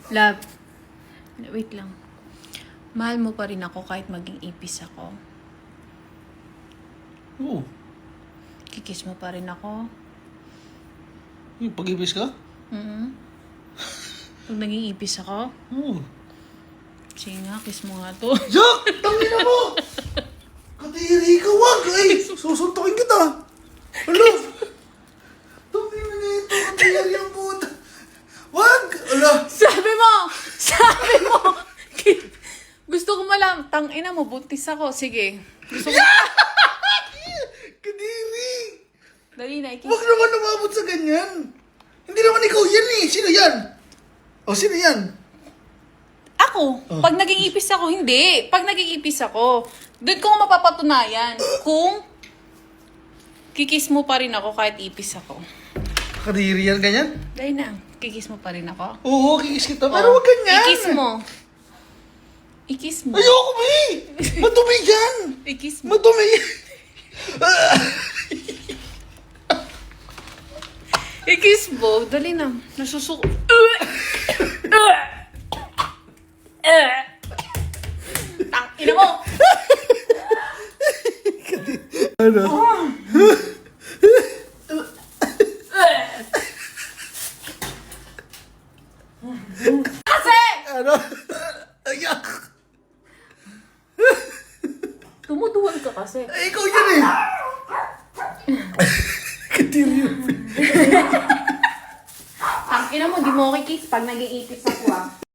Love, wait lang. Mahal mo pa rin ako kahit maging ipis ako. Oo. Kikis mo pa rin ako. Yung pag-ibis ka? Pag naging ipis ako, Oo. sige nga, kiss mo nga to. Jack! Tangin na mo! Katiri ka, wag! Ay! Susuntokin kita! Ala! Tangin na ito! Katiri ang puta! Wag! Ala! Sabi mo, gusto ko malam, tangina mo, buntis ako. Sige. Gusto ko, Kadiri! dali na, Wag naman umabot sa ganyan! Hindi naman ikaw yan eh! Sino yan? O, sino yan? Ako, pag naging ipis ako, hindi. Pag naging ipis ako, doon ko mapapatunayan kung kikis mo pa rin ako kahit ipis ako. Kadiri yan, ganyan? Dahil na, kikis mo pa rin ako. Oo, kikis kita. Pero wag ganyan! Ikis mo. Ikis mo. Ayoko ba eh! Madumi yan! Ikis mo. Madumi! Ikis mo. Dali na. Nasusuko. Tang ina mo. Ano? Kasi! Ano? Ayak! Tumutuwal ka kasi. Ay, ikaw yan eh! Kadiri yun. Tang ina mo, di mo kikiss pag nag-iipis ako ah.